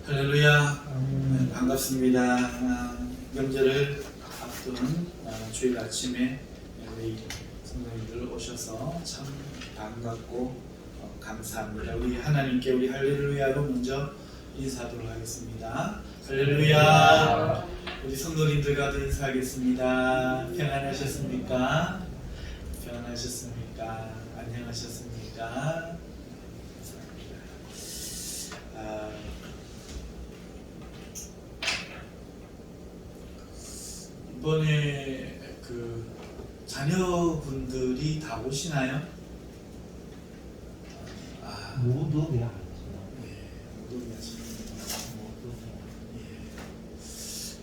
할렐루야. 반갑습니다. 명절을 앞둔 주일 아침에 우리 성도님들 오셔서 참 반갑고 감사합니다. 우리 하나님께 우리 할렐루야로 먼저 인사하도록 하겠습니다. 할렐루야. 우리 성도님들 가도 인사하겠습니다. 평안하셨습니까? 평안하셨습니까? 안녕하셨습니까? 이번에 그 자녀분들이 다 오시나요? 모두야. 네, 모두 하십니다.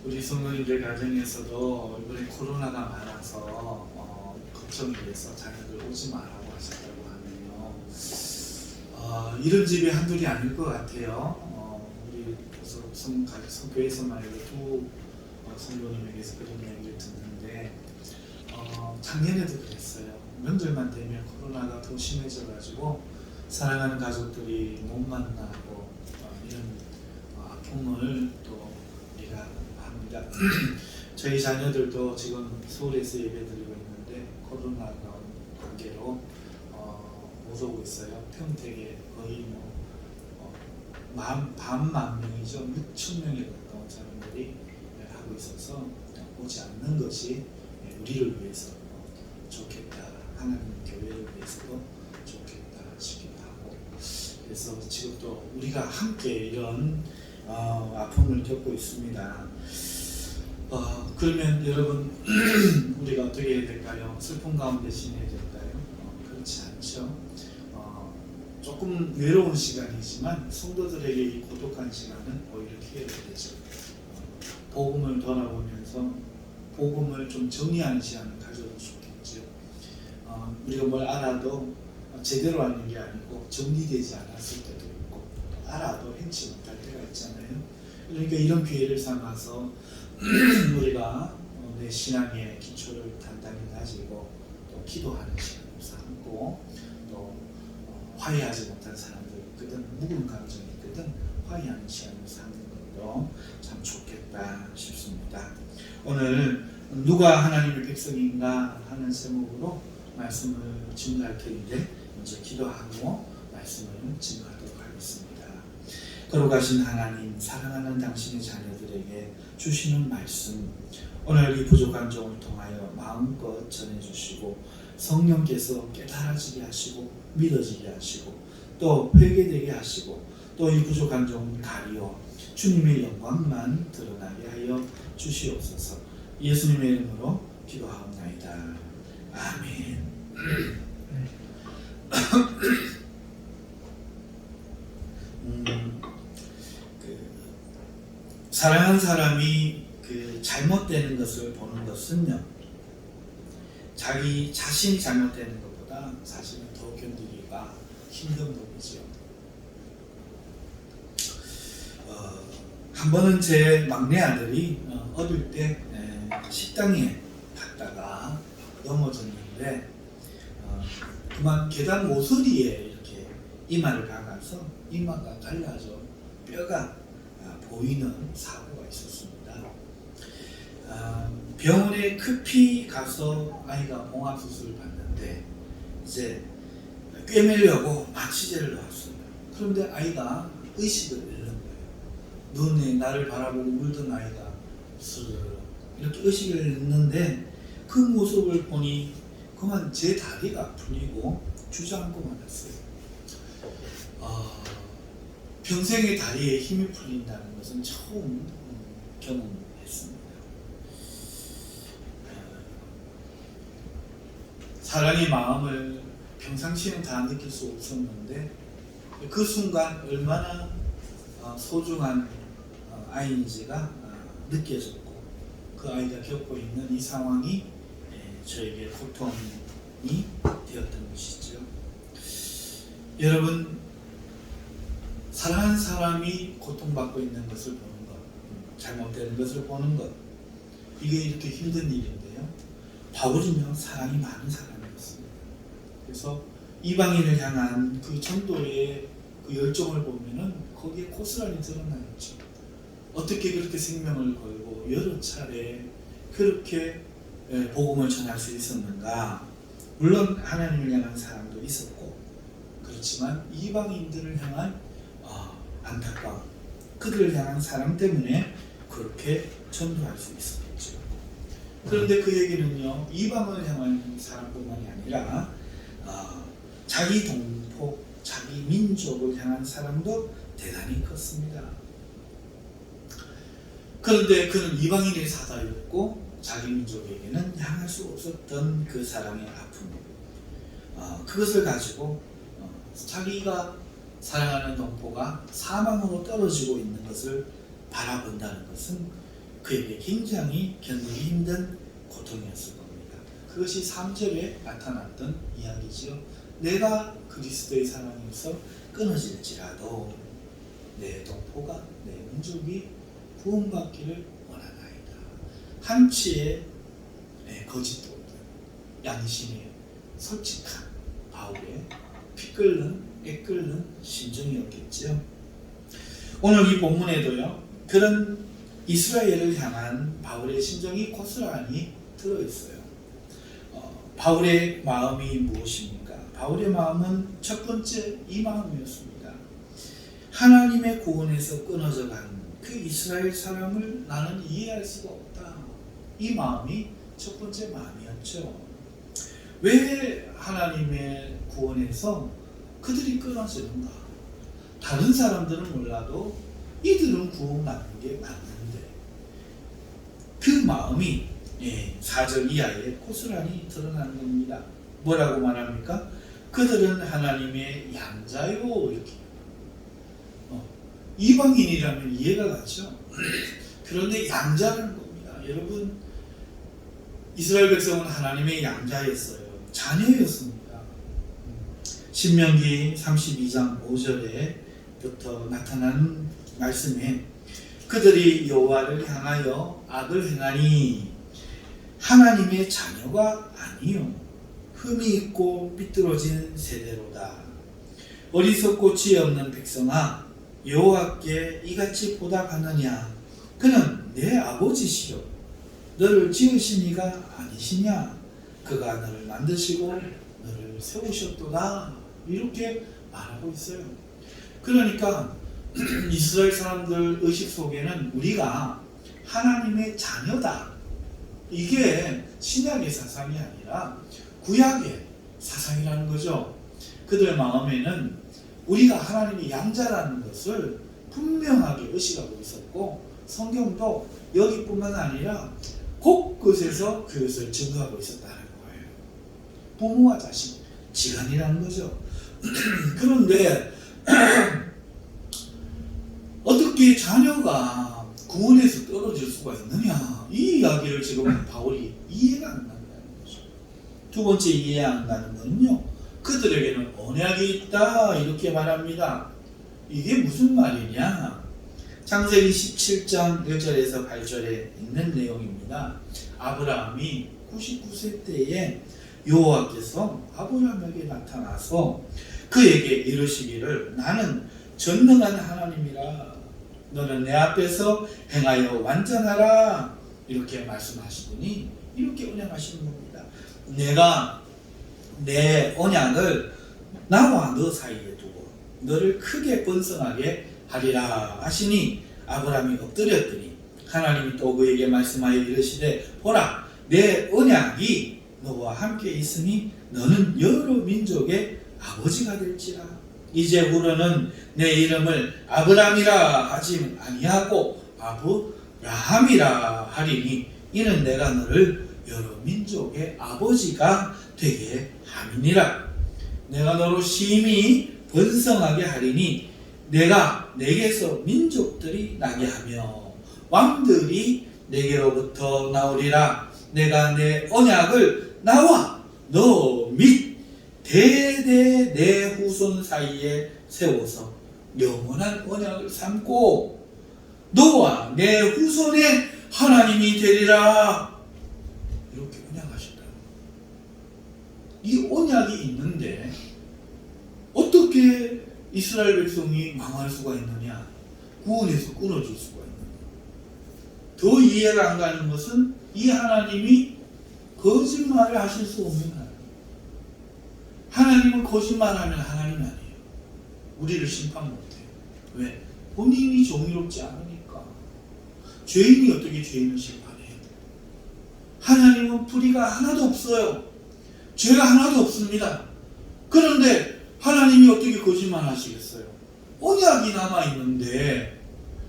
우리 성도님들 가정에서도 이번에 코로나가 많아서 걱정이 돼서 자녀들 오지 말라고 하셨다고 하네요. 이런 집이 한둘이 아닐 것 같아요. 우리 성교에서만 해도 두 성도님에게서 그런 이야기를 듣는데 작년에도 그랬어요. 명절만 되면 코로나가 더 심해져가지고 사랑하는 가족들이 못 만나고 이런 아픔을 또 우리가 합니다. 저희 자녀들도 지금 서울에서 예배드리고 있는데 코로나 관계로 못 오고 있어요. 평택에 거의 반만 명이죠. 6천 명에 가까운 사람들이 하고 있어서 오지 않는 것이 우리를 위해서 좋겠다. 하나님 교회를 위해서도 좋겠다 싶기도 하고, 그래서 지금 또 우리가 함께 이런 아픔을 겪고 있습니다. 그러면 여러분 우리가 어떻게 해야 될까요? 슬픔 가운데 지내야 될까요? 그렇지 않죠. 조금 외로운 시간이지만 성도들에게 이 고독한 시간은 오히려 기회가 되죠. 복음을 돌아보면서 복음을 좀 정리하는 시간을 가져도 좋겠죠. 우리가 뭘 알아도 제대로 아는 게 아니고 정리되지 않았을 때도 있고, 알아도 행치 못할 때가 있잖아요. 그러니까 이런 기회를 삼아서 우리가 내 신앙의 기초를 단단히 다지고 또 기도하는 시간을 삼고, 또 화해하지 못한 사람들이 있거든, 묵은 감정이 있거든, 화해하는 시간을 삼는 것도 참 좋겠다 싶습니다. 오늘 누가 하나님의 백성인가 하는 제목으로 말씀을 증거할 텐데, 먼저 기도하고 말씀을 증거하도록 하겠습니다. 거룩하신 하나님, 사랑하는 당신의 자녀들에게 주시는 말씀, 오늘 이 부족한 종을 통하여 마음껏 전해주시고 성령께서 깨달아지게 하시고 믿어지게 하시고 또 회개되게 하시고 또 이 부족한 종을 가리어 주님의 영광만 드러나게 하여 주시옵소서. 예수님의 이름으로 기도하옵나이다. 아멘. 사랑하는 사람이 잘못되는 것을 보는 것은요, 자기 자신이 잘못되는 것보다 사실은 더 견디기가 힘든 법이죠. 한 번은 제 막내 아들이 어릴 때 식당에 갔다가 넘어졌는데 그만 계단 모서리에 이렇게 이마를 박아서 이마가 갈라져 뼈가 보이는 사고가 있었습니다. 병원에 급히 가서 아이가 봉합수술을 받는데 이제 꿰매려고 마취제를 넣었어요. 그런데 아이가 의식을 잃는 거예요. 눈에 나를 바라보고 울던 아이가 이렇게 의식을 잃는데 그 모습을 보니 그만 제 다리가 풀리고 주저앉고 말았어요. 평생의 다리에 힘이 풀린다는 것은 처음 경험했습니다. 사랑의 마음을 평상시에는 다 느낄 수 없었는데 그 순간 얼마나 소중한 아이인지가 느껴졌고, 그 아이가 겪고 있는 이 상황이 저에게 고통이 되었던 것이죠. 여러분, 사랑하는 사람이 고통받고 있는 것을 보는 것, 잘못되는 것을 보는 것, 이게 이렇게 힘든 일인데요. 바울이면 사랑이 많은 사람이었습니다. 그래서 이방인을 향한 그 전도의 그 열정을 보면은 거기에 고스란히 드러나 있죠. 어떻게 그렇게 생명을 걸고 여러 차례 그렇게 복음을 전할 수 있었는가? 물론 하나님을 향한 사랑도 있었고, 그렇지만 이방인들을 향한 안타까움, 그들을 향한 사랑 때문에 그렇게 전도할 수 있었겠죠. 그런데 그 얘기는요, 이방을 향한 사랑뿐만이 아니라 자기 동포, 자기 민족을 향한 사랑도 대단히 컸습니다. 그런데 그는 이방인의 사다였고 자기 민족에게는 향할 수 없었던 그 사랑의 아픔, 그것을 가지고 자기가 사랑하는 동포가 사망으로 떨어지고 있는 것을 바라본다는 것은 그에게 굉장히 견디기 힘든 고통이었을 겁니다. 그것이 3절에 나타났던 이야기죠. 내가 그리스도의 사랑에서 끊어질지라도 내 동포가, 내 민족이 구원받기를 원하나이다. 한치의 거짓도 없는 양심의 솔직한 바울의 피 끓는, 애 끓는 심정이었겠죠. 오늘 이 본문에도요, 그런 이스라엘을 향한 바울의 심정이 고스란히 들어있어요. 바울의 마음이 무엇입니까? 바울의 마음은 첫 번째 이 마음이었습니다. 하나님의 구원에서 끊어져 간 그 이스라엘 사람을 나는 이해할 수가 없다. 이 마음이 첫 번째 마음이었죠. 왜 하나님의 구원에서 그들이 끊어지는가? 다른 사람들은 몰라도 이들은 구원받는 게 맞는데, 그 마음이 4절 이하에 고스란히 드러나는 겁니다. 뭐라고 말합니까? 그들은 하나님의 양자요, 이렇게. 이방인이라면 이해가 가죠. 그런데 양자라는 겁니다. 여러분, 이스라엘 백성은 하나님의 양자였어요. 자녀였습니다. 신명기 32장 5절에부터 나타난 말씀에 그들이 여호와를 향하여 악을 행하니 하나님의 자녀가 아니요 흠이 있고 삐뚤어진 세대로다. 어리석고 지혜 없는 백성아, 여호와께 이같이 보답하느냐? 그는 내 아버지시요 너를 지으신 이가 아니시냐? 그가 너를 만드시고 너를 세우셨도다. 이렇게 말하고 있어요. 그러니까 이스라엘 사람들 의식 속에는 우리가 하나님의 자녀다, 이게 신약의 사상이 아니라 구약의 사상이라는 거죠. 그들 마음에는 우리가 하나님의 양자라는 것을 분명하게 의식하고 있었고, 성경도 여기뿐만 아니라 곳곳에서 그것을 증거하고 있었다는 거예요. 부모와 자식, 지간이라는 거죠. 그런데 어떻게 자녀가 구원에서 떨어질 수가 있느냐, 이 이야기를 지금 바울이 이해가 안 간다는 거죠. 두 번째 이해 안 가는 건요, 그들에게는 언약이 있다, 이렇게 말합니다. 이게 무슨 말이냐? 창세기 17장 1절에서 8절에 있는 내용입니다. 아브라함이 99세 때에 여호와께서 아브라함에게 나타나서 그에게 이르시기를 나는 전능한 하나님이라, 너는 내 앞에서 행하여 완전하라, 이렇게 말씀하시더니 이렇게 언약하시는 겁니다. 내가 내 언약을 나와 너 사이에 두고 너를 크게 번성하게 하리라 하시니 아브라함이 엎드렸더니 하나님이 또 그에게 말씀하여 이르시되 보라, 내 언약이 너와 함께 있으니 너는 여러 민족의 아버지가 될지라. 이제부로는 내 이름을 아브라함이라 하지 아니하고 아브라함이라 하리니 이는 내가 너를 여러 민족의 아버지가 되게 함이니라. 내가 너로 심히 번성하게 하리니 내가 내게서 민족들이 나게 하며 왕들이 내게로부터 나오리라. 내가 내 언약을 나와 너 및 대대 내 후손 사이에 세워서 영원한 언약을 삼고 너와 내 후손의 하나님이 되리라. 이렇게 언약하셨다. 이 언약이 있는데 어떻게 이스라엘 백성이 망할 수가 있느냐? 구원에서 끊어질 수가 있는 거예요. 더 이해가 안 가는 것은 이 하나님이 거짓말을 하실 수 없는 하나님. 하나님은 거짓말하면 하나님이 아니에요. 우리를 심판 못해요. 왜? 본인이 정의롭지 않으니까. 죄인이 어떻게 죄인을 심판해요? 하나님은 불의가 하나도 없어요. 죄가 하나도 없습니다. 그런데 하나님이 어떻게 거짓말 하시겠어요? 언약이 남아있는데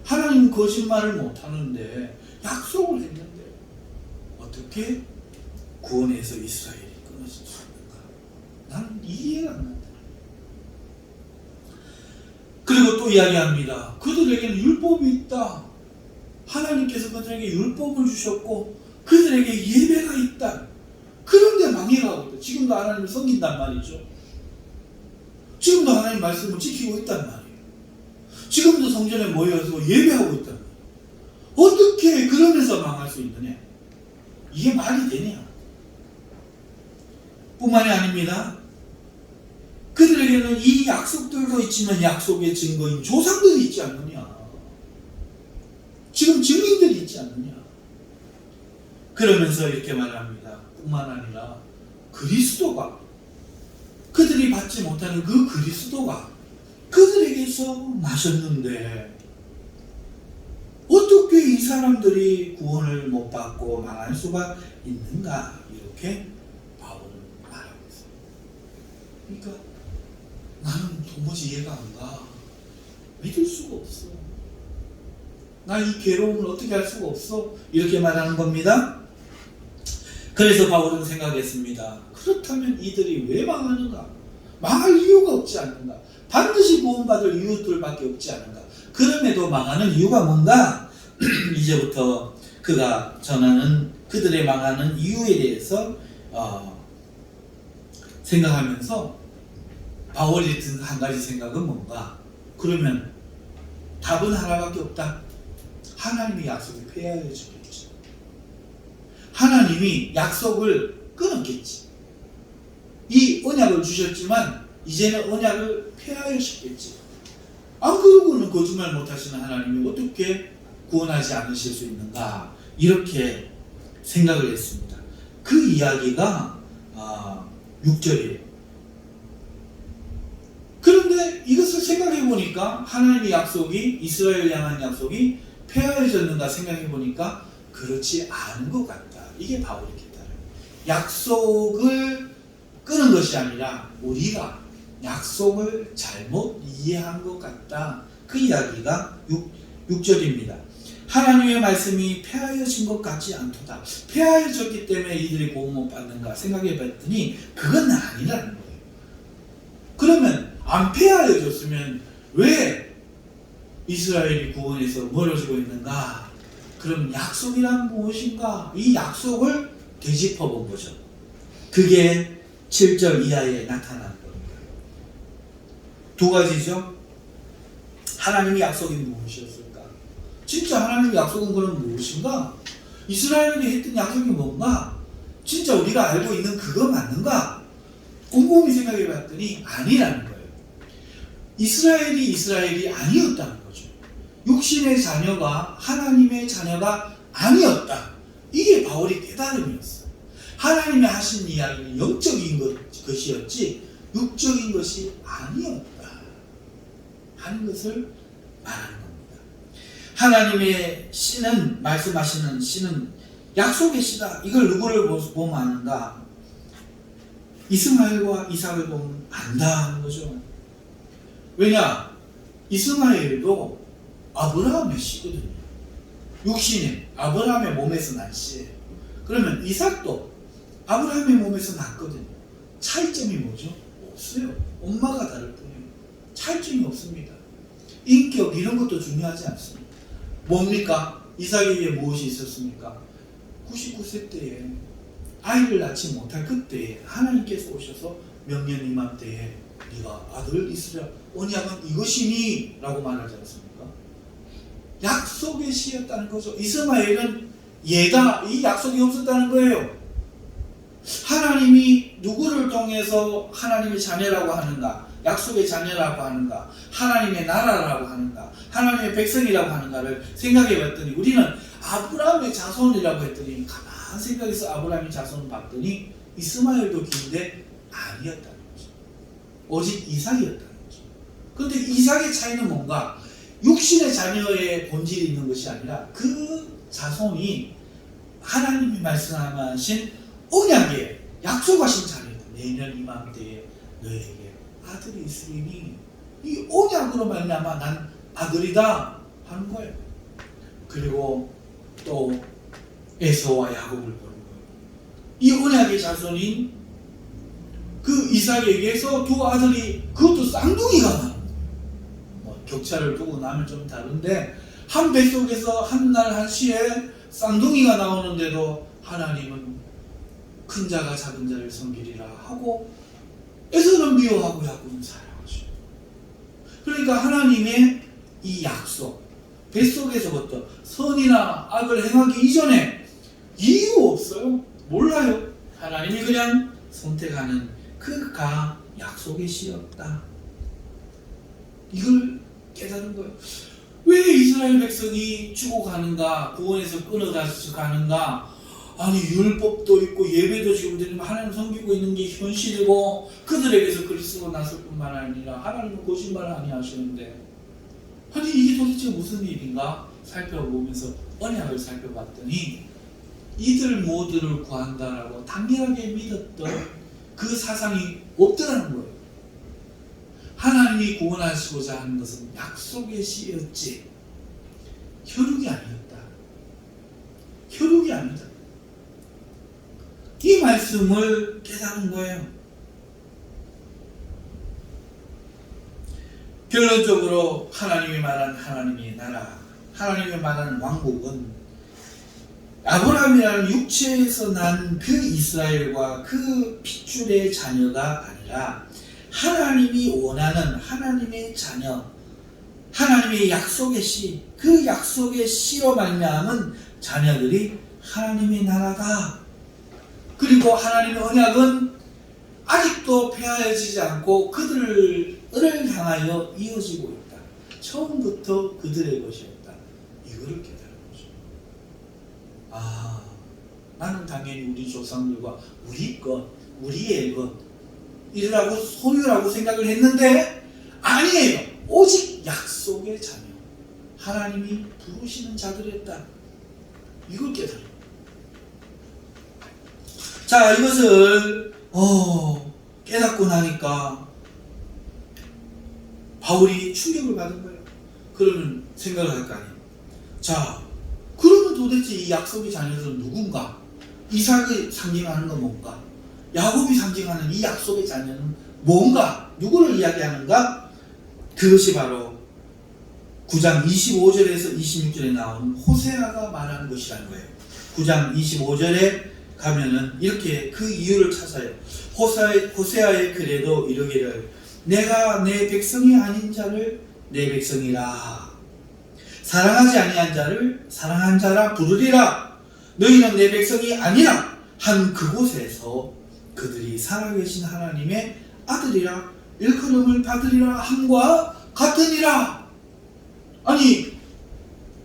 하나님은 거짓말을 못하는데 약속을 했는데 어떻게 구원에서 이스라엘이 끊어질 수 있는가? 나는 이해가 안 간다. 그리고 또 이야기합니다. 그들에게는 율법이 있다. 하나님께서 그들에게 율법을 주셨고 그들에게 예배가 있다. 그런데 망해가고 있다. 지금도 하나님을 섬긴단 말이죠. 지금도 하나님 말씀을 지키고 있단 말이에요. 지금도 성전에 모여서 예배하고 있단 말이에요. 어떻게 그러면서 망할 수 있느냐? 이게 말이 되냐? 뿐만이 아닙니다. 그들에게는 이 약속들도 있지만 약속의 증거인 조상들이 있지 않느냐? 지금 증인들이 있지 않느냐? 그러면서 이렇게 말합니다. 뿐만 아니라 그리스도가 그들이 받지 못하는 그 그리스도가 그들에게서 나셨는데 어떻게 이 사람들이 구원을 못 받고 망할 수가 있는가? 이렇게 바울은 말하고 있어요. 그러니까 나는 도무지 이해가 안 가. 믿을 수가 없어. 나 이 괴로움을 어떻게 할 수가 없어. 이렇게 말하는 겁니다. 그래서 바울은 생각했습니다. 그렇다면 이들이 왜 망하는가? 망할 이유가 없지 않는가? 반드시 구원받을 이유들밖에 없지 않은가? 그럼에도 망하는 이유가 뭔가? 이제부터 그가 전하는 그들의 망하는 이유에 대해서 생각하면서 바울이 든 한 가지 생각은 뭔가? 그러면 답은 하나밖에 없다. 하나님의 약속이 폐하여졌겠지. 하나님이 약속을 끊었겠지. 이 언약을 주셨지만 이제는 언약을 폐하여셨겠지. 안 그러고는 거짓말 못하시는 하나님이 어떻게 구원하지 않으실 수 있는가? 이렇게 생각을 했습니다. 그 이야기가 6절이에요. 그런데 이것을 생각해 보니까 하나님의 약속이 이스라엘 향한 약속이 폐하여졌는가 생각해 보니까 그렇지 않은 것 같다. 이게 바울의 깨달음. 약속을 끊은 것이 아니라 우리가 약속을 잘못 이해한 것 같다. 그 이야기가 6절입니다. 하나님의 말씀이 폐하여진 것 같지 않도다. 폐하여졌기 때문에 이들이 구원 못 받는가 생각해 봤더니 그건 아니라는 거예요. 그러면 안 폐하여졌으면 왜 이스라엘이 구원에서 멀어지고 있는가? 그럼 약속이란 무엇인가? 이 약속을 되짚어 본 거죠. 그게 7절 이하에 나타난 겁니다. 두 가지죠. 하나님의 약속이 무엇이었을까? 진짜 하나님의 약속은 그럼 무엇인가? 이스라엘에게 했던 약속이 뭔가? 진짜 우리가 알고 있는 그거 맞는가? 곰곰이 생각해 봤더니 아니라는 거예요. 이스라엘이 아니었다는 거죠. 육신의 자녀가 하나님의 자녀가 아니었다. 이게 바울의 깨달음이었어요. 하나님이 하신 이야기는 영적인 것이었지 육적인 것이 아니었다 하는 것을 말하는 겁니다. 하나님의 씨는, 말씀하시는 씨는 약속의 씨다. 이걸 누구를 보면 아는가? 이스마엘과 이삭을 보면 안다 하는 거죠. 왜냐? 이스마엘도 아브라함의 씨거든요. 육신에 아브라함의 몸에서 난 씨예요. 그러면 이삭도 아브라함의 몸에서 났거든요. 차이점이 뭐죠? 없어요. 엄마가 다를 뿐이에요. 차이점이 없습니다. 인격 이런 것도 중요하지 않습니다. 뭡니까? 이삭에게 무엇이 있었습니까? 99세 때에 아이를 낳지 못할 그때에 하나님께서 오셔서 명년 이맘때에 네가 아들 있으랴 언약은 이것이니 라고 말하지 않습니까? 약속의 씨였다는 거죠. 이스마엘은 얘가 이 약속이 없었다는 거예요. 하나님이 누구를 통해서 하나님의 자녀라고 하는가? 약속의 자녀라고 하는가, 하나님의 나라라고 하는가, 하나님의 백성이라고 하는가를 생각해 봤더니 우리는 아브라함의 자손이라고 했더니 가만 생각해서 아브라함의 자손을 봤더니 이스마엘도 긴데 아니었다는 거죠. 오직 이삭이었다는 거죠. 그런데 이삭의 차이는 뭔가 육신의 자녀의 본질이 있는 것이 아니라 그 자손이 하나님이 말씀하신 언약의 약속하신 자녀다. 내년 이맘때에 너에게 아들이 있으리니 이 언약으로 말미암아 난 아들이다 하는 거예요. 그리고 또 에서와 야곱을 보는 거예요. 이 언약의 자손인 그 이삭에게서 두 아들이 그것도 쌍둥이가 나는 거예요. 뭐 격차를 두고 나면 좀 다른데 한 뱃속에서 한 날 한 시에 쌍둥이가 나오는데도 하나님은 큰 자가 작은 자를 섬기리라 하고 에서는 미워하고 야곱은 사랑하죠. 그러니까 하나님의 이 약속, 뱃속에서부터 선이나 악을 행하기 이전에 이유 없어요. 몰라요. 하나님이 그냥 선택하는 그가 약속의 씨였다. 이걸 깨달은 거예요. 왜 이스라엘 백성이 죽어가는가, 구원에서 끊어가서 가는가? 아니 율법도 있고 예배도 지금 드리면 하나님 섬기고 있는 게 현실이고 그들에게서 그리스도가 났을 뿐만 아니라 하나님은 거짓말을 아니하시는데 아니 이게 도대체 무슨 일인가 살펴보면서 언약을 살펴봤더니 이들 모두를 구한다라고 당연하게 믿었던 그 사상이 없더라는 거예요. 하나님이 구원하시고자 하는 것은 약속의 씨였지 혈육이 아니었다. 혈육이 아니다. 이 말씀을 깨달은 거예요. 결론적으로 하나님이 말한 하나님의 나라, 하나님이 말한 왕국은 아브라함이라는 육체에서 난 그 이스라엘과 그 핏줄의 자녀가 아니라 하나님이 원하는 하나님의 자녀, 하나님의 약속의 씨, 그 약속의 씨로 말미암은 자녀들이 하나님의 나라다. 그리고 하나님의 언약은 아직도 폐하여지지 않고 그들을 향하여 이어지고 있다. 처음부터 그들의 것이었다. 이거를 깨달은 거죠. 아, 나는 당연히 우리 조상들과 우리 것, 우리의 것 이라고 소유라고 생각을 했는데 아니에요. 오직 약속의 자녀, 하나님이 부르시는 자들이었다. 이걸 깨달은. 자, 이것을 깨닫고 나니까 바울이 충격을 받은 거예요. 그러면 생각을 할 거 아니에요. 자, 그러면 도대체 이 약속의 자녀들은 누군가? 이삭이 상징하는 건 뭔가? 야곱이 상징하는 이 약속의 자녀는 뭔가? 누구를 이야기하는가? 그것이 바로 9장 25절에서 26절에 나오는 호세아가 말하는 것이라는 거예요. 9장 25절에 가면은 이렇게 그 이유를 찾아요. 호세아의 글에도 이르기를 내가 내 백성이 아닌 자를 내 백성이라 사랑하지 아니한 자를 사랑한 자라 부르리라. 너희는 내 백성이 아니라 한 그곳에서 그들이 살아계신 하나님의 아들이라 일컬음을 받으리라 함과 같으니라. 아니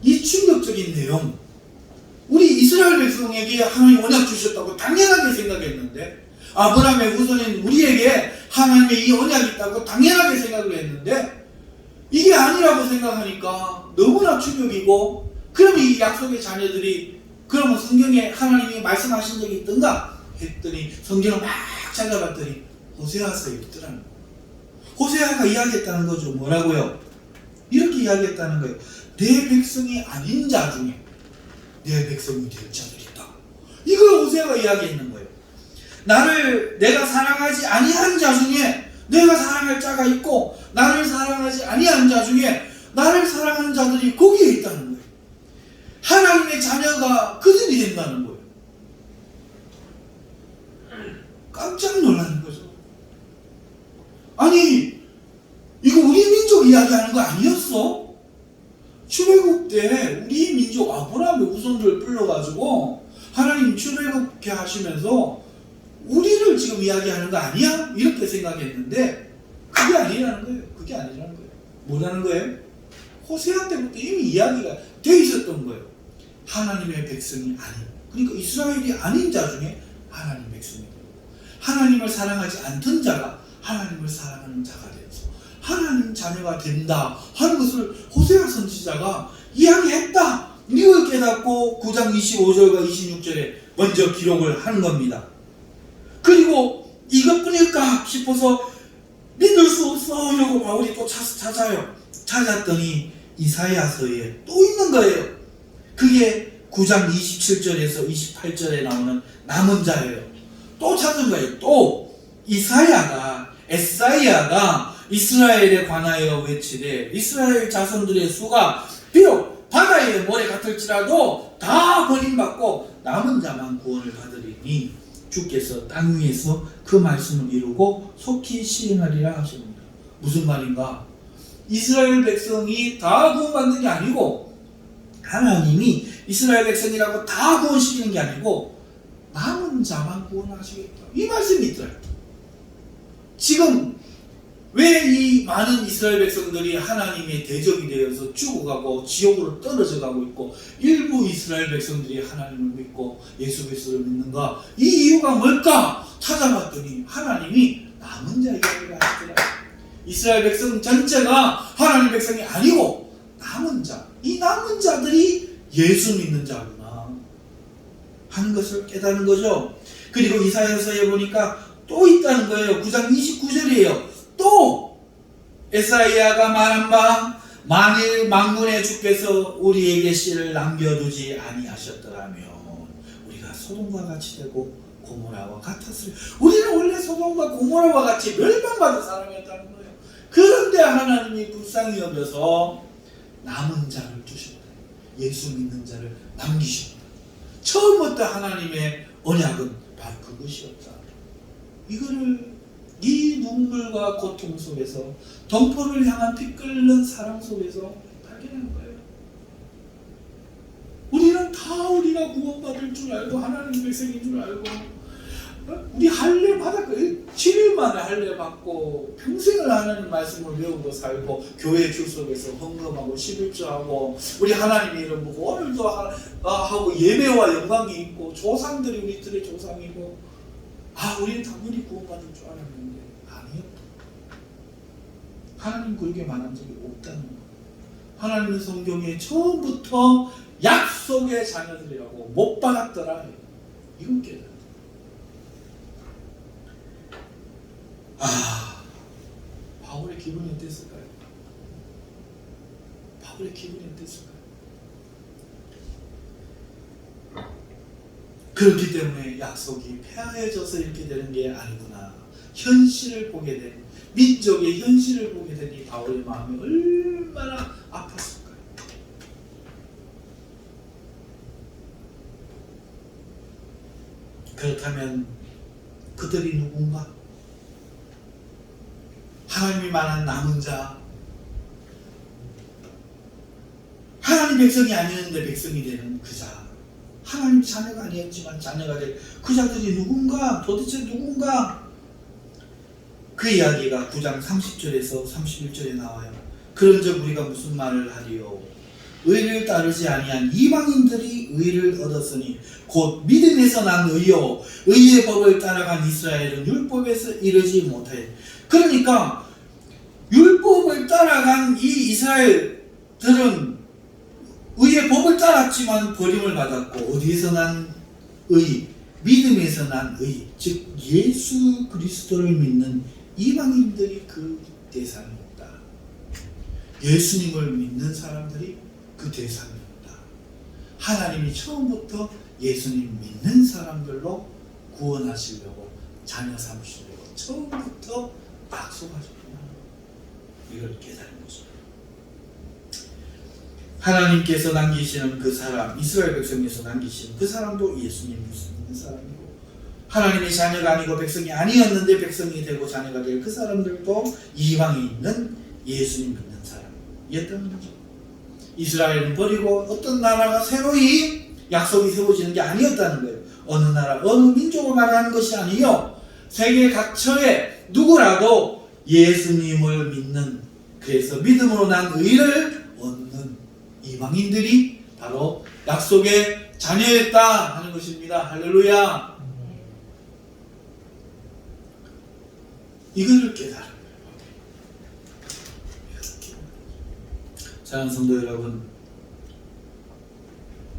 이 충격적인 내용, 우리 이스라엘 백성에게 하나님 언약 주셨다고 당연하게 생각했는데, 아브라함의 후손인 우리에게 하나님의 이 언약이 있다고 당연하게 생각을 했는데 이게 아니라고 생각하니까 너무나 충격이고, 그럼 이 약속의 자녀들이 그러면 성경에 하나님이 말씀하신 적이 있던가 했더니 성경을 막 찾아봤더니 호세아서에 있더라는 거예요. 호세아가 이야기했다는 거죠. 뭐라고요? 이렇게 이야기했다는 거예요. 내 백성이 아닌 자 중에 내 백성이 될 자들이 있다. 이걸 호세아가 이야기했는 거예요. 내가 사랑하지 아니한 자 중에 내가 사랑할 자가 있고, 나를 사랑하지 아니한 자 중에 나를 사랑하는 자들이 거기에 있다는 거예요. 하나님의 자녀가 그들이 된다는 거예요. 깜짝 놀라는 거죠. 아니 이거 우리 민족 이야기하는 거 아니었어? 출애굽 때 우리 민족 아브라함의 후손들을 불러가지고 하나님 출애굽게 하시면서 우리를 지금 이야기하는 거 아니야? 이렇게 생각했는데 그게 아니라는 거예요. 그게 아니라는 거예요. 뭐라는 거예요? 호세아 때부터 이미 이야기가 돼 있었던 거예요. 하나님의 백성이 아닌, 그러니까 이스라엘이 아닌 자 중에 하나님 백성이 되고, 하나님을 사랑하지 않던 자가 하나님을 사랑하는 자가 되어서 하나님 자녀가 된다 하는 것을 호세아 선지자가 이야기했다. 이걸 깨닫고 9장 25절과 26절에 먼저 기록을 하는 겁니다. 그리고 이것뿐일까 싶어서 믿을 수 없어 이러고 바울이 또 찾아요. 찾았더니 이사야서에 또 있는 거예요. 그게 9장 27절에서 28절에 나오는 남은 자예요. 또 찾은 거예요. 또 에사야가 이스라엘에 관하여 외치되 이스라엘 자손들의 수가 비록 바다의 모래 같을지라도 다 버림받고 남은 자만 구원을 받으리니 주께서 땅 위에서 그 말씀을 이루고 속히 시행하리라 하십니다. 무슨 말인가? 이스라엘 백성이 다 구원받는 게 아니고, 하나님이 이스라엘 백성이라고 다 구원시키는 게 아니고 남은 자만 구원하시겠다, 이 말씀이 있더라고요. 지금 왜 이 많은 이스라엘 백성들이 하나님의 대적이 되어서 죽어가고 지옥으로 떨어져 가고 있고 일부 이스라엘 백성들이 하나님을 믿고 예수 그리스도를 믿는가? 이 이유가 뭘까? 찾아봤더니 하나님이 남은 자 이야기를 하시더라고요. 이스라엘 백성 전체가 하나님 백성이 아니고 남은 자, 이 남은 자들이 예수 믿는 자구나 하는 것을 깨닫는 거죠. 그리고 이사야서에 보니까 또 있다는 거예요. 9장 29절이에요. 또 에사야가 말한 바 만일 만군의 주께서 우리에게 씨를 남겨두지 아니하셨더라면 우리가 소돔과 같이 되고 고모라와 같았으리. 우리는 원래 소돔과 고모라와 같이 멸망받은 사람이었다는 거예요. 그런데 하나님이 불쌍히 여겨서 남은 자를 주셨다. 예수 믿는 자를 남기셨다. 처음부터 하나님의 언약은 바로 그것이었다. 이거를 이 눈물과 고통 속에서 동포를 향한 피 끓는 사랑 속에서 발견한 거예요. 우리는 다 우리가 구원받을 줄 알고 하나님 백성인 줄 알고 우리 할례 받았고 7일 만에 할례 받고 평생을 하나님 말씀을 배우고 살고 교회 출석해서 헌금하고 11조하고 우리 하나님 이름 보고 오늘도 하고 예배와 영광이 있고 조상들이 우리들의 조상이고 우리는 당연히 구원받을 줄 알았는데 아니었다. 하나님 그렇게 말한 적이 없다는 거예요. 하나님은 성경에 처음부터 약속의 자녀들이라고 못 받았더라. 이건 깨달아. 바울의 기분이 어땠을까요? 바울의 기분이 어땠을까요? 그렇기 때문에 약속이 폐하해져서 이렇게 되는 게 아니구나. 현실을 보게 된, 민족의 현실을 보게 된 이 바울의 마음이 얼마나 아팠을까요? 그렇다면 그들이 누군가? 하나님이 말한 남은 자, 하나님 백성이 아니었는데 백성이 되는 그 자, 하나님 자녀가 아니었지만 자녀가 될 그 자들이 누군가? 도대체 누군가? 그 이야기가 9장 30절에서 31절에 나와요. 그런즉 우리가 무슨 말을 하리요? 의를 따르지 아니한 이방인들이 의를 얻었으니 곧 믿음에서 난 의요 의의 법을 따라간 이스라엘은 율법에서 이르지 못해. 그러니까 율법을 따라간 이 이스라엘들은 의의 법을 따랐지만 버림을 받았고 어디에서 난 의? 믿음에서 난 의, 즉 예수 그리스도를 믿는 이방인들이 그 대상이었다. 예수님을 믿는 사람들이 그 대상이었다. 하나님이 처음부터 예수님 믿는 사람들로 구원하시려고 자녀 삼으시려고 처음부터 약속하셨구나. 이걸 깨달은 거죠. 하나님께서 남기시는 그 사람, 이스라엘 백성에서 남기시는 그 사람도 예수님 믿는 사람이고, 하나님의 자녀가 아니고 백성이 아니었는데 백성이 되고 자녀가 될 그 사람들도 이방에 있는 예수님 믿는 사람이었다는 거죠. 이스라엘은 버리고 어떤 나라가 새로이 약속이 세워지는 게 아니었다는 거예요. 어느 나라, 어느 민족을 말하는 것이 아니요, 세계 각처에 누구라도 예수님을 믿는, 그래서 믿음으로 난 의를 얻는 이방인들이 바로 약속의 자녀였다 하는 것입니다. 할렐루야. 이거를 깨달은 거예요. 사랑하는 성도 여러분,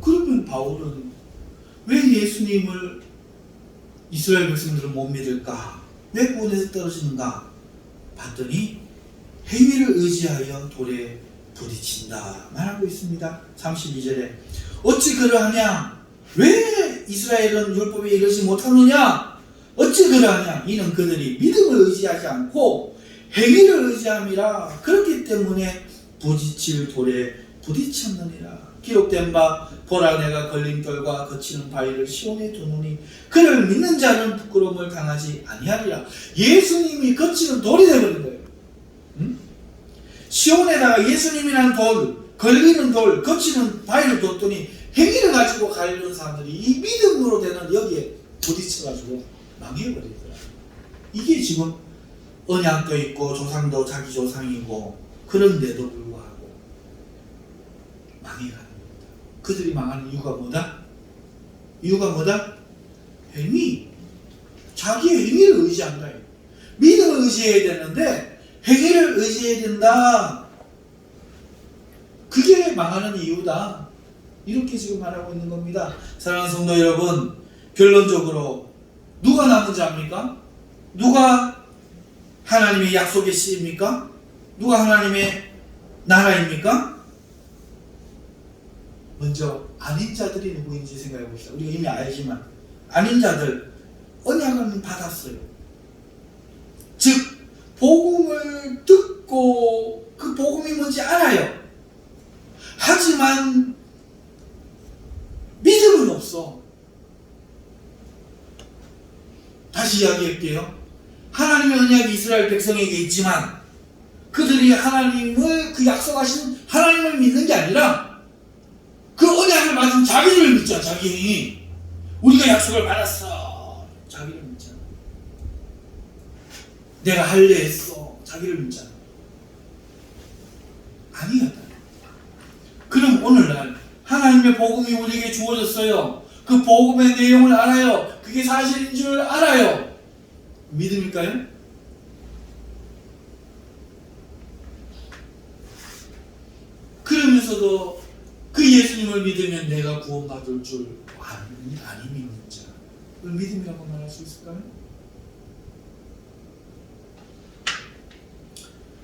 그러면 바울은 왜 예수님을 이스라엘 백성들은 못 믿을까? 왜 구원에서 떨어지는가? 봤더니 행위를 의지하여 돌에 부딪힌다 말하고 있습니다. 32절에 어찌 그러하냐? 왜 이스라엘은 율법에 이르지 못하느냐? 어찌 그러하냐? 이는 그들이 믿음을 의지하지 않고 행위를 의지함이라. 그렇기 때문에 부딪힐 돌에 부딪혔느니라. 기록된 바 보라 내가 걸림돌과 거치는 바위를 시온에 두노니 그를 믿는 자는 부끄러움을 당하지 아니하리라. 예수님이 거치는 돌이 되버린 거예요. 시온에다가 예수님이라는 돌, 걸리는 돌, 거치는 바위를 뒀더니 행위를 가지고 가려는 사람들이 이 믿음으로 되는 여기에 부딪혀가지고 망해버리더라. 이게 지금 언약도 있고 조상도 자기 조상이고 그런데도 불구하고 망해가는 겁니다. 그들이 망하는 이유가 뭐다? 이유가 뭐다? 행위. 자기의 행위를 의지한다. 믿음을 의지해야 되는데 행위를 의지해야 된다. 그게 망하는 이유다. 이렇게 지금 말하고 있는 겁니다. 사랑하는 성도 여러분, 결론적으로 누가 남은 자입니까? 누가 하나님의 약속의 씨입니까? 누가 하나님의 나라입니까? 먼저 아닌 자들이 누구인지 생각해 봅시다. 우리가 이미 알지만 아닌 자들, 언약은 받았어요. 즉 복음을 듣고 그 복음이 뭔지 알아요. 하지만 믿음은 없어. 다시 이야기할게요. 하나님의 언약이 이스라엘 백성에게 있지만 그들이 하나님을, 그 약속하신 하나님을 믿는 게 아니라 그 언약을 받은 자기를 믿자. 자기 우리가 약속을 받았어. 자기를 믿자. 내가 할래 했어. 자기를 믿자. 아니야. 그럼 오늘날 하나님의 복음이 우리에게 주어졌어요. 그 복음의 내용을 알아요. 그게 사실인 줄 알아요. 믿음일까요? 그러면서도 그 예수님을 믿으면 내가 구원받을 줄 아니 믿는 자, 그걸 믿음이라고 말할 수 있을까요?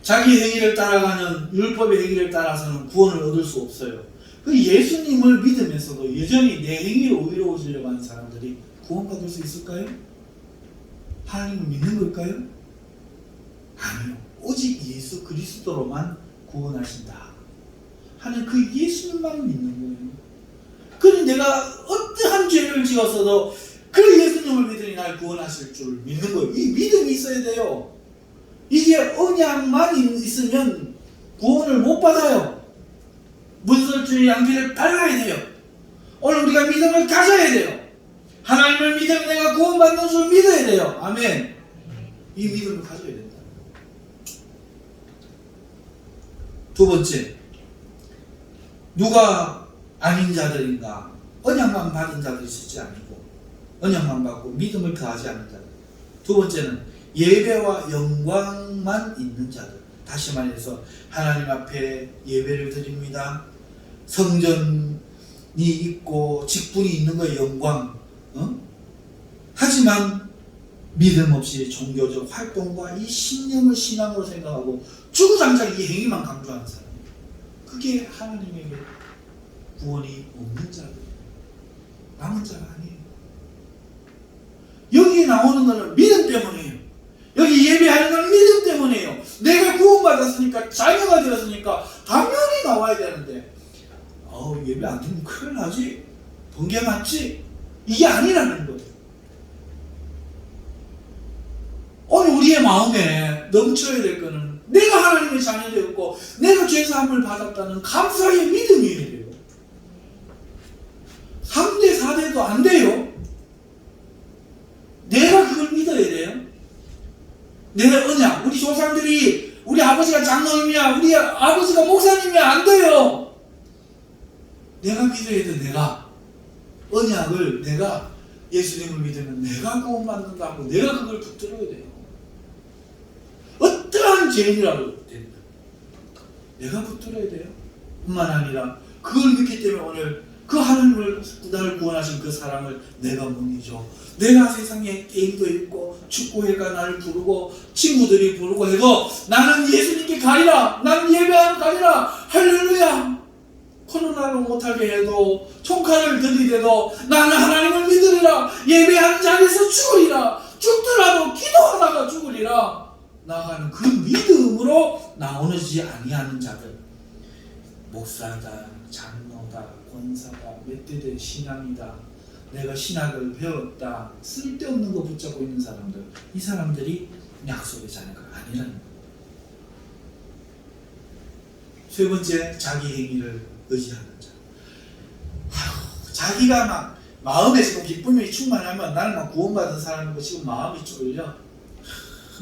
자기 행위를 따라가는 율법의 행위를 따라서는 구원을 얻을 수 없어요. 그 예수님을 믿으면서도 여전히 내 행위로 의로워지려고 하는 사람들이 구원받을 수 있을까요? 하나님을 믿는 걸까요? 아니요. 오직 예수 그리스도로만 구원하신다 하는 그 예수님만 믿는 거예요. 그럼 내가 어떠한 죄를 지었어도 그 예수님을 믿으니 날 구원하실 줄 믿는 거예요. 이 믿음이 있어야 돼요. 이게 언약만 있으면 구원을 못 받아요. 문설주의 양피를 발라야 돼요. 오늘 우리가 믿음을 가져야 돼요. 하나님을 믿으면 내가 구원받는 줄 믿어야 돼요. 아멘. 이 믿음을 가져야 된다. 두 번째, 누가 아닌 자들인가? 언약만 받은 자들이 있지 아니고 언약만 받고 믿음을 더하지 않는 자들. 두 번째는 예배와 영광만 있는 자들. 다시 말해서 하나님 앞에 예배를 드립니다. 성전이 있고 직분이 있는 거예요. 영광. 하지만 믿음 없이 종교적 활동과 이 신념을 신앙으로 생각하고 주구장창 이 행위만 강조하는 사람, 그게 하나님에게 구원이 없는 자들, 남은 자가 아니에요. 여기 나오는 것은 믿음 때문이에요. 여기 예배하는 건 믿음 때문이에요. 내가 구원받았으니까, 자녀가 되었으니까 당연히 나와야 되는데 예배 안 드리면 큰일 나지, 번개 맞지, 이게 아니라는 거예요. 오늘 우리의 마음에 넘쳐야 될 거는 내가 하나님의 자녀되었고 내가 죄사함을 받았다는 감사의 믿음이어야 돼요. 3대 4대도 안 돼요. 내가 그걸 믿어야 돼요. 내 언약, 우리 조상들이 우리 아버지가 장로님이야, 우리 아버지가 목사님이야, 안 돼요. 내가 믿어야 돼. 내가 언약을, 내가 예수님을 믿으면 내가 구원받는다고 내가 그걸 붙들어야 돼요. 어떠한 죄인이라도 됩니다. 내가 붙들어야 돼요. 뿐만 아니라 그걸 믿기 때문에 오늘 그 하나님을 나를 구원하신 그 사랑을 내가 못 잊어. 내가 세상에 게임도 있고 축구회가 나를 부르고 친구들이 부르고 해도 나는 예수님께 가리라, 나는 예배하러 가리라, 할렐루야. 코로나로 못하게 해도 총칼을 들이대도 나는 하나님을 믿으리라, 예배하는 자리에서 죽으리라, 죽더라도 기도하다가 죽으리라 나가는 그 믿음으로 나오지 아니하는 자들, 목사다, 장로다, 권사다, 몇 대 된 신앙이다, 내가 신학을 배웠다, 쓸데없는 거 붙잡고 있는 사람들, 이 사람들이 약속의 자녀가 아니라는 거예요. 세 번째, 자기 행위를 의지하는 자. 자기가 막 마음에 지금 기쁨이 충만하면, 나는 막 구원받은 사람이고 지금 마음이 쫄려,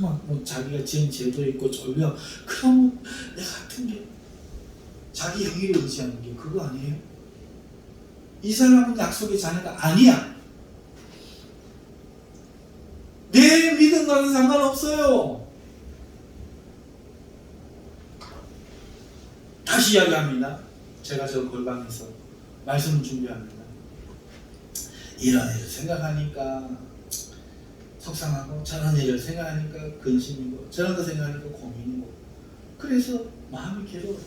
막 뭐 자기가 지은 죄도 있고 쫄려, 그럼 내가 같은 게 자기 행위를 의지하는 게 그거 아니에요? 이 사람은 약속의 자녀가 아니야. 내 믿음과는 상관없어요. 다시 이야기합니다. 제가 저 골방에서 말씀을 준비합니다. 이런 일을 생각하니까 속상하고, 저런 일을 생각하니까 근심이고, 저런 거 생각하니까 고민이고, 그래서 마음이 괴로워요.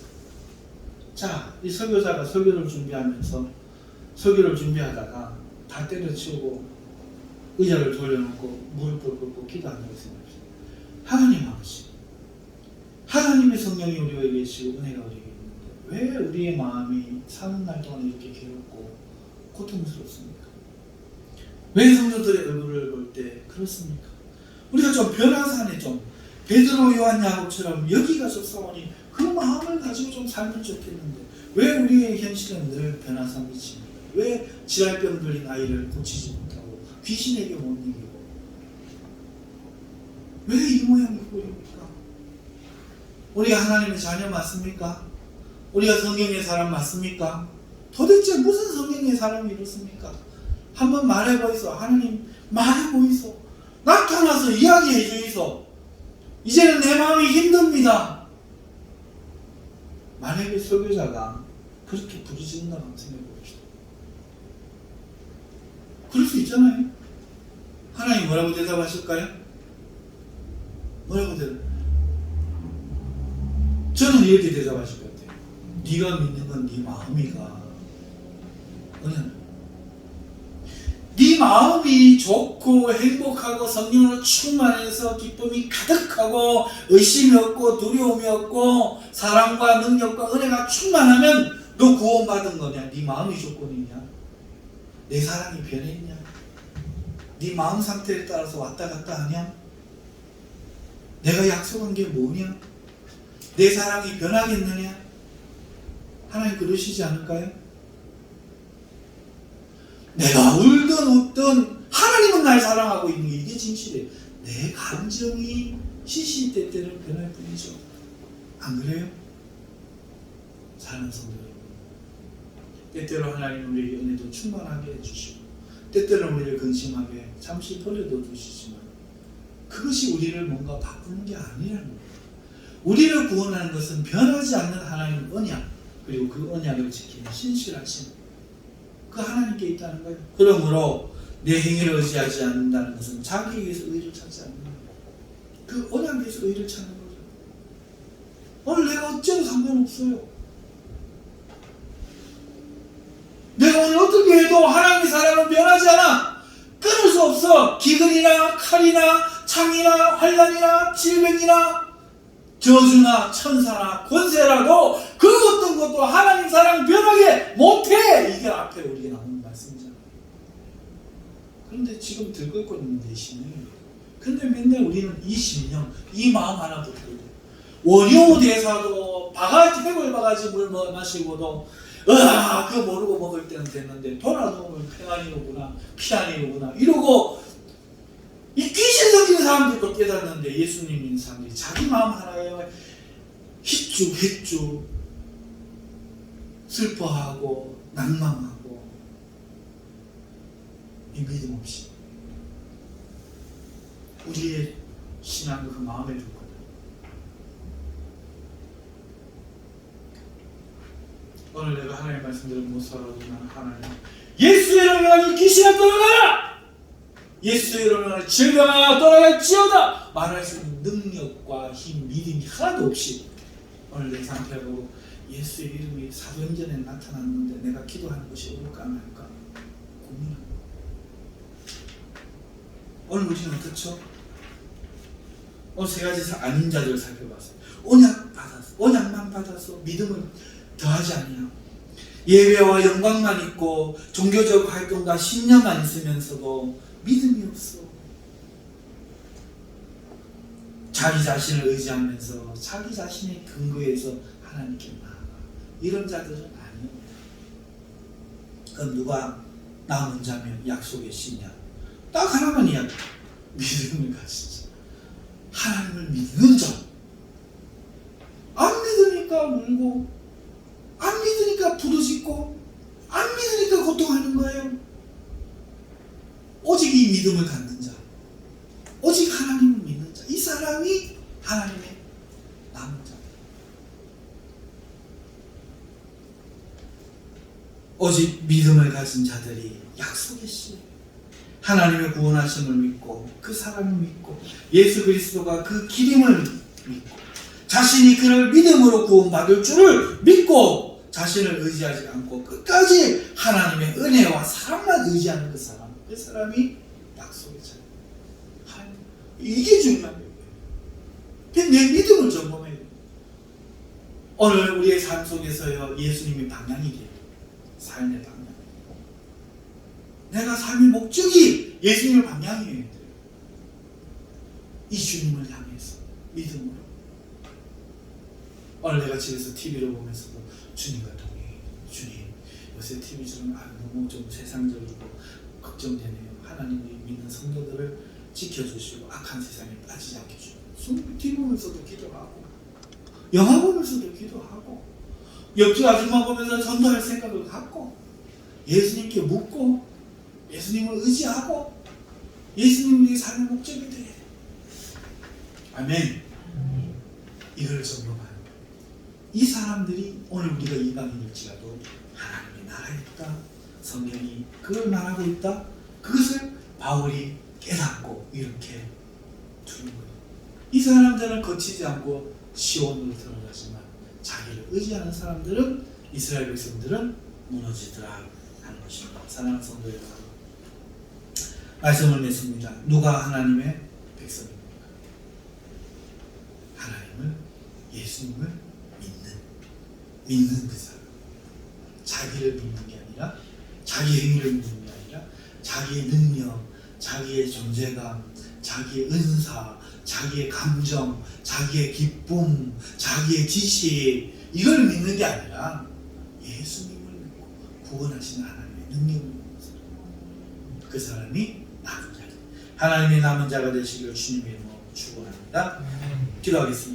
자, 이 설교자가 설교를 준비하다가 다 때려치우고 의자를 돌려놓고 무릎을 꿇고 기도한다고 생각합시다. 하나님 아버지, 하나님의 성령이 우리에게 계시고 은혜가 우리에게 있는데 왜 우리의 마음이 사는 날 동안 이렇게 괴롭고 고통스럽습니까? 왜 성도들의 얼굴을 볼 때 그렇습니까? 우리가 좀 변화산에 좀 베드로, 요한, 야곱처럼 여기 가서 싸우니 그 마음을 가지고 좀 살면 좋겠는데 왜 우리의 현실은 늘 변화산 미칩니까? 왜 질환병 걸린 아이를 고치지 못하고 귀신에게 못 이기고 왜 이 모양이 보입니까? 우리가 하나님의 자녀 맞습니까? 우리가 성경의 사람 맞습니까? 도대체 무슨 성경의 사람이 이렇습니까? 한번 말해보이소. 하나님 말해보이소. 나타나서 이야기해 주이소. 이제는 내 마음이 힘듭니다. 만약에 설교자가 그렇게 부르짖는다고 생각해 봅시다. 그럴 수 있잖아요. 하나님 뭐라고 대답하실까요? 뭐라고 대답? 저는 이렇게 대답하실 것 같아요. 네가 믿는 건 네 마음이가 그냥 네 마음이 좋고 행복하고 성령으로 충만해서 기쁨이 가득하고 의심이 없고 두려움이 없고 사랑과 능력과 은혜가 충만하면 너 구원받은 거냐? 네 마음이 조건이냐? 내 사랑이 변했냐? 네 마음 상태에 따라서 왔다 갔다 하냐? 내가 약속한 게 뭐냐? 내 사랑이 변하겠느냐? 하나님 그러시지 않을까요? 내가 울든 웃든 하나님은 날 사랑하고 있는 게 이게 진실이에요. 내 감정이 시시때때로 변할 뿐이죠. 안 그래요? 사랑하는 성도 여러분, 때때로 하나님 우리에게 은혜도 충만하게 해주시고 때때로 우리를 근심하게 잠시 버려둬 주시지만 그것이 우리를 뭔가 바꾸는 게 아니라는 거예요. 우리를 구원하는 것은 변하지 않는 하나님 언약, 그리고 그 언약을 지키는 신실하신 그 하나님께 있다는 거예요. 그러므로 내 행위를 의지하지 않는다는 것은 자기에게서 의를 찾지 않는 거예요. 그 언약에서 의를 찾는 거죠. 오늘 내가 어째도 상관없어요. 내가 오늘 어떻게 해도 하나님의 사랑은 변하지 않아. 끊을 수 없어. 기근이나 칼이나 창이나 환난이나 질병이나 저주나 천사나 권세라도 그 어떤 것도 하나님 사랑 변하게 못해. 이게 앞에 우리가 나오는 말씀이잖아요. 그런데 지금 들고 있는 대신에 근데 맨날 우리는 이 심령, 이 마음 하나 붙들고 원효 대사도 바가지, 해골 바가지 물 마시고도 그거 모르고 먹을 때는 됐는데 돌아놓으면 평안이 오구나, 피안이 오구나 이러고 이 귀신 이성적인 사람들도 깨닫는데 예수님 믿는 사람들이 자기 마음 하나에 휘쭉 슬퍼하고 낭망하고 이 믿음 없이 우리의 신앙 그 마음에 들거든. 오늘 내가 하나님의 말씀대로 못 살아도 나는 하나님 예수의 이름으로 귀신아 떠나가라! 예수의 이름으로 질병아 떠나갈지어다! 말할 수 있는 능력과 힘, 믿음이 하나도 없이 오늘 내 상태를 보고 예수의 이름이 사도행전에 나타났는데 내가 기도하는 것이 옳을까 안 할까 고민합니다. 오늘 우리는 어떻죠? 오늘 세 가지 아닌 자들을 살펴봤어요. 언약만 받아서 믿음을 더하지 않냐. 예배와 영광만 있고 종교적 활동과 신념만 있으면서도 믿음이 없어. 자기 자신을 의지하면서 자기 자신의 근거에서 하나님께 나아가. 이런 자들은 아니에요. 그럼 누가 나 혼자면 약속의 신이야. 딱 하나만 이야기. 믿음을 가지자. 하나님을 믿는 자. 안 믿으니까 울고, 안 믿으니까 부르짖고, 안 믿으니까 고통하는 거예요. 오직 이 믿음을 갖는 자, 오직 하나님을 믿는 자, 이 사람이 하나님의 남은 자. 오직 믿음을 가진 자들이 약속의 씨, 하나님의 구원하심을 믿고 그 사람을 믿고 예수 그리스도가 그 기림을 믿고 자신이 그를 믿음으로 구원받을 줄을 믿고 자신을 의지하지 않고 끝까지 하나님의 은혜와 사랑만 의지하는 그 사람이 약속의 자예요. 이게 중요한 거예요. 내 믿음을 점검해야 돼요. 오늘 우리의 삶 속에서요, 예수님이 방향이 돼요. 삶의 방향. 내가 삶의 목적이 예수님의 방향이어야 돼요. 이 주님을 향해서 믿음으로. 오늘 내가 집에서 TV를 보면서도 주님과 동행해. 주님, 요새 TV처럼 너무 좀 세상적이고 걱정되네요. 하나님이 믿는 성도들을 지켜주시고 악한 세상에 빠지지 않게 해주시고 TV 보면서도 기도하고 영화 보면서도 기도하고 옆집 아줌마 보면서 전도할 생각을 갖고 예수님께 묻고 예수님을 의지하고 예수님이 삶의 목적이 돼. 아멘. 이걸 점검하는 이 사람들이 오늘 우리가 이방인일지라도 하나님의 나라에 있다. 성경이 그걸 말하고 있다. 그것을 바울이 깨닫고 이렇게 두는 거예요. 이 사람들은 거치지 않고 시온으로 들어가지만 자기를 의지하는 사람들은 이스라엘 백성들은 무너지더라 하는 것입니다. 사랑하는 성도 여러분, 말씀을 맺습니다. 누가 하나님의 백성입니까? 하나님을, 예수님을 믿는 그 사람. 자기를 믿는 게 아니라 자기 행위를 믿는 게 아니라 자기의 능력, 자기의 존재감, 자기의 은사, 자기의 감정, 자기의 기쁨, 자기의 지식, 이걸 믿는 게 아니라 예수님을 믿고 구원하시는 하나님의 능력을 믿는 사람. 그 사람이 남은 자. 하나님의 남은 자가 되시기를 주님의 이름으로 축원합니다. 기도하겠습니다.